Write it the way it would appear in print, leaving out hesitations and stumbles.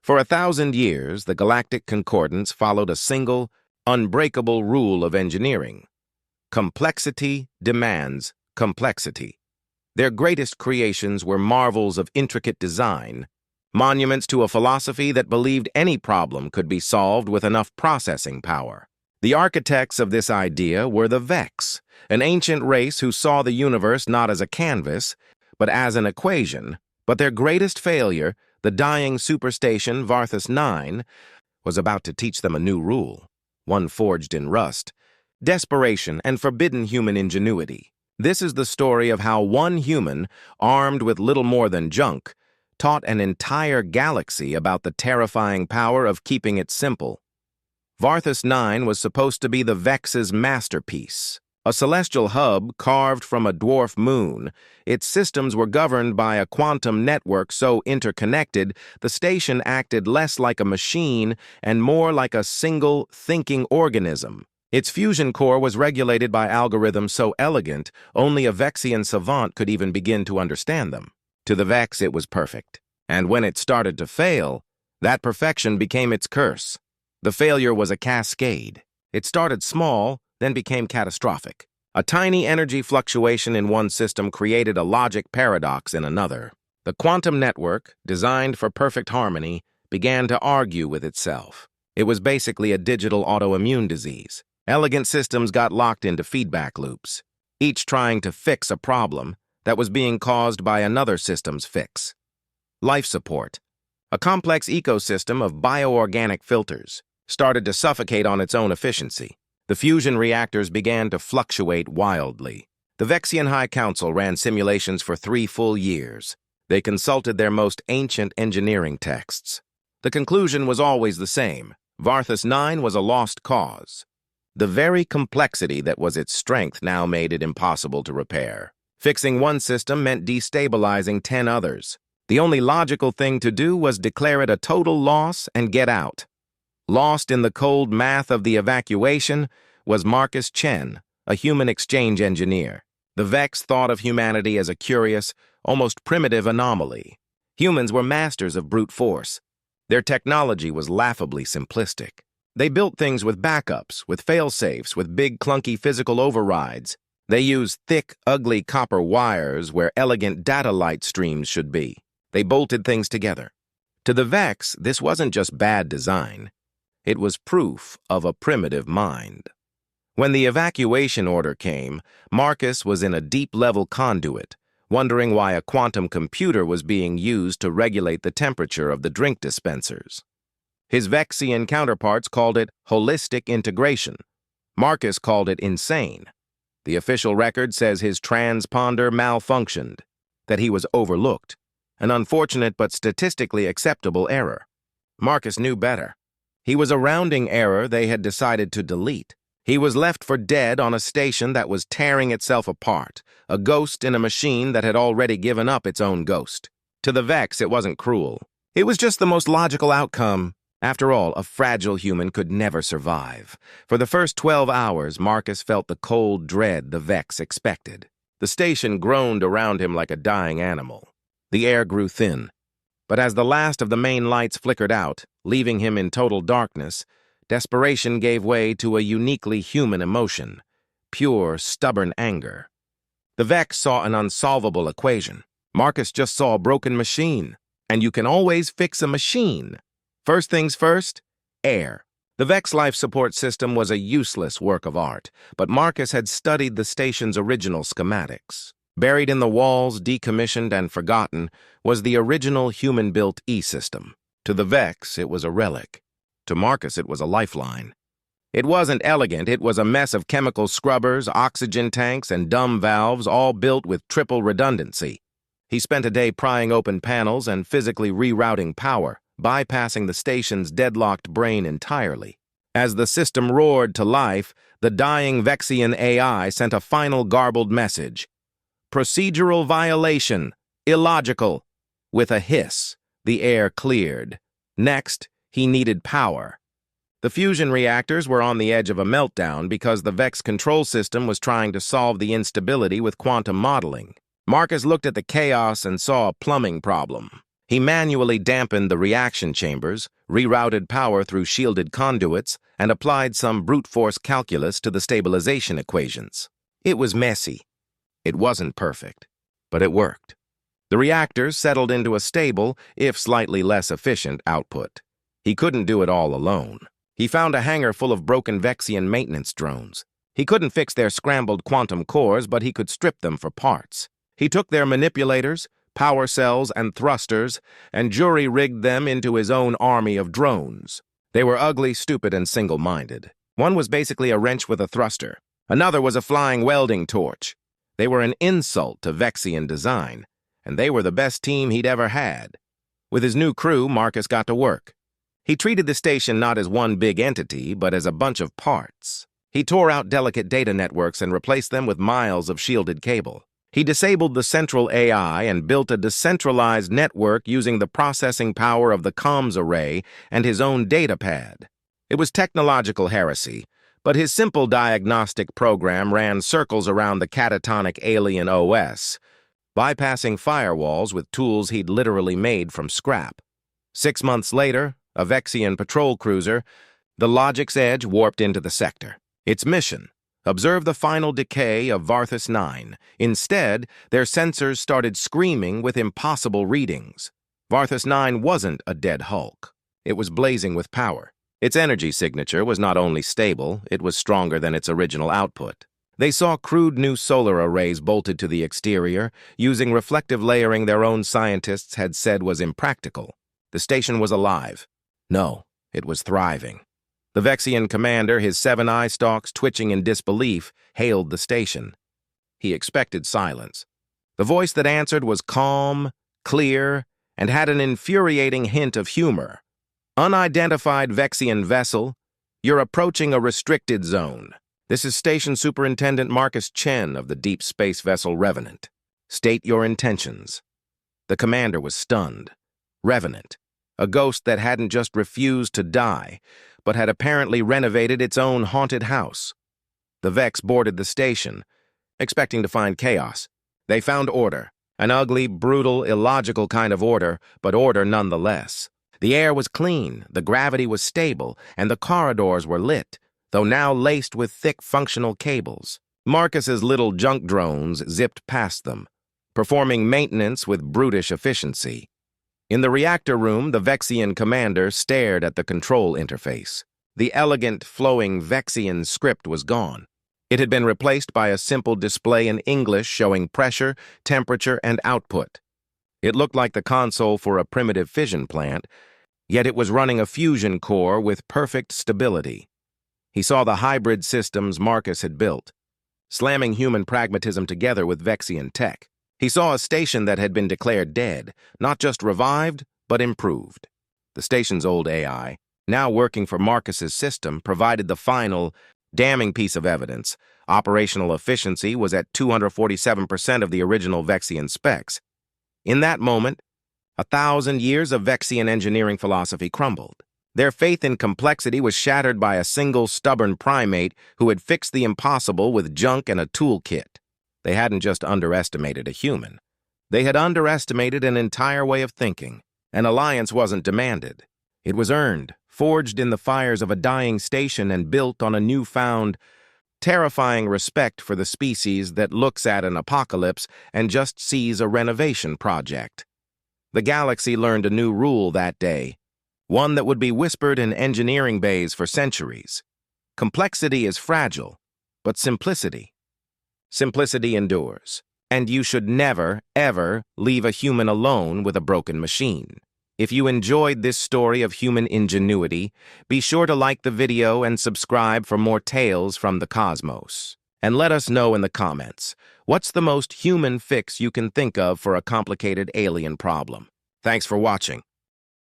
For 1,000 years, the Galactic Concordance followed a single, unbreakable rule of engineering. Complexity demands complexity. Their greatest creations were marvels of intricate design, monuments to a philosophy that believed any problem could be solved with enough processing power. The architects of this idea were the Vex, an ancient race who saw the universe not as a canvas, but as an equation. But their greatest failure, the dying Superstation Varthus 9, was about to teach them a new rule, one forged in rust, desperation and forbidden human ingenuity. This is the story of how one human, armed with little more than junk, taught an entire galaxy about the terrifying power of keeping it simple. Varthus 9 was supposed to be the Vex's masterpiece, a celestial hub carved from a dwarf moon. Its systems were governed by a quantum network so interconnected, the station acted less like a machine and more like a single, thinking organism. Its fusion core was regulated by algorithms so elegant, only a Vexian savant could even begin to understand them. To the Vex, it was perfect. And when it started to fail, that perfection became its curse. The failure was a cascade. It started small, then became catastrophic. A tiny energy fluctuation in one system created a logic paradox in another. The quantum network, designed for perfect harmony, began to argue with itself. It was basically a digital autoimmune disease. Elegant systems got locked into feedback loops, each trying to fix a problem that was being caused by another system's fix. Life support, a complex ecosystem of bioorganic filters, started to suffocate on its own efficiency. The fusion reactors began to fluctuate wildly. The Vexian High Council ran simulations for 3 full years. They consulted their most ancient engineering texts. The conclusion was always the same. Varthus 9 was a lost cause. The very complexity that was its strength now made it impossible to repair. Fixing one system meant destabilizing 10 others. The only logical thing to do was declare it a total loss and get out. Lost in the cold math of the evacuation was Marcus Chen, a human exchange engineer. The Vex thought of humanity as a curious, almost primitive anomaly. Humans were masters of brute force. Their technology was laughably simplistic. They built things with backups, with fail-safes, with big, clunky physical overrides. They used thick, ugly copper wires where elegant data light streams should be. They bolted things together. To the Vex, this wasn't just bad design. It was proof of a primitive mind. When the evacuation order came, Marcus was in a deep-level conduit, wondering why a quantum computer was being used to regulate the temperature of the drink dispensers. His Vexian counterparts called it holistic integration. Marcus called it insane. The official record says his transponder malfunctioned, that he was overlooked, an unfortunate but statistically acceptable error. Marcus knew better. He was a rounding error they had decided to delete. He was left for dead on a station that was tearing itself apart, a ghost in a machine that had already given up its own ghost. To the Vex, it wasn't cruel. It was just the most logical outcome. After all, a fragile human could never survive. For the first 12 hours, Marcus felt the cold dread the Vex expected. The station groaned around him like a dying animal. The air grew thin. But as the last of the main lights flickered out, leaving him in total darkness, desperation gave way to a uniquely human emotion, pure, stubborn anger. The Vex saw an unsolvable equation. Marcus just saw a broken machine. And you can always fix a machine. First things first, air. The Vex life support system was a useless work of art, but Marcus had studied the station's original schematics. Buried in the walls, decommissioned and forgotten, was the original human-built E-system. To the Vex, it was a relic. To Marcus, it was a lifeline. It wasn't elegant, it was a mess of chemical scrubbers, oxygen tanks, and dumb valves, all built with triple redundancy. He spent a day prying open panels and physically rerouting power, bypassing the station's deadlocked brain entirely. As the system roared to life, the dying Vexian AI sent a final garbled message. Procedural violation. Illogical. With a hiss, the air cleared. Next, he needed power. The fusion reactors were on the edge of a meltdown because the Vex control system was trying to solve the instability with quantum modeling. Marcus looked at the chaos and saw a plumbing problem. He manually dampened the reaction chambers, rerouted power through shielded conduits, and applied some brute force calculus to the stabilization equations. It was messy. It wasn't perfect, but it worked. The reactors settled into a stable, if slightly less efficient, output. He couldn't do it all alone. He found a hangar full of broken Vexian maintenance drones. He couldn't fix their scrambled quantum cores, but he could strip them for parts. He took their manipulators, power cells, and thrusters, and jury-rigged them into his own army of drones. They were ugly, stupid, and single-minded. One was basically a wrench with a thruster. Another was a flying welding torch. They were an insult to Vexian design, and they were the best team he'd ever had. With his new crew, Marcus got to work. He treated the station not as one big entity, but as a bunch of parts. He tore out delicate data networks and replaced them with miles of shielded cable. He disabled the central AI and built a decentralized network using the processing power of the comms array and his own data pad. It was technological heresy, but his simple diagnostic program ran circles around the catatonic alien OS, bypassing firewalls with tools he'd literally made from scrap. 6 months later, a Vexian patrol cruiser, the Logic's Edge warped into the sector. Its mission: observe the final decay of Varthus 9. Instead, their sensors started screaming with impossible readings. Varthus 9 wasn't a dead hulk. It was blazing with power. Its energy signature was not only stable, it was stronger than its original output. They saw crude new solar arrays bolted to the exterior, using reflective layering their own scientists had said was impractical. The station was alive. No, it was thriving. The Vexian commander, his 7 eye stalks twitching in disbelief, hailed the station. He expected silence. The voice that answered was calm, clear, and had an infuriating hint of humor. Unidentified Vexian vessel, you're approaching a restricted zone. This is Station Superintendent Marcus Chen of the Deep Space Vessel Revenant. State your intentions. The commander was stunned. Revenant, a ghost that hadn't just refused to die, but had apparently renovated its own haunted house. The Vex boarded the station, expecting to find chaos. They found order, an ugly, brutal, illogical kind of order, but order nonetheless. The air was clean, the gravity was stable, and the corridors were lit, though now laced with thick functional cables. Marcus's little junk drones zipped past them, performing maintenance with brutish efficiency. In the reactor room, the Vexian commander stared at the control interface. The elegant, flowing Vexian script was gone. It had been replaced by a simple display in English showing pressure, temperature, and output. It looked like the console for a primitive fission plant, yet it was running a fusion core with perfect stability. He saw the hybrid systems Marcus had built, slamming human pragmatism together with Vexian tech. He saw a station that had been declared dead, not just revived, but improved. The station's old AI, now working for Marcus's system, provided the final, damning piece of evidence. Operational efficiency was at 247% of the original Vexian specs. In that moment, 1,000 years of Vexian engineering philosophy crumbled. Their faith in complexity was shattered by a single stubborn primate who had fixed the impossible with junk and a toolkit. They hadn't just underestimated a human. They had underestimated an entire way of thinking. An alliance wasn't demanded. It was earned, forged in the fires of a dying station and built on a newfound, terrifying respect for the species that looks at an apocalypse and just sees a renovation project. The galaxy learned a new rule that day, one that would be whispered in engineering bays for centuries. Complexity is fragile, but simplicity endures. And you should never, ever leave a human alone with a broken machine. If you enjoyed this story of human ingenuity, be sure to like the video and subscribe for more tales from the cosmos. And let us know in the comments, what's the most human fix you can think of for a complicated alien problem? Thanks for watching.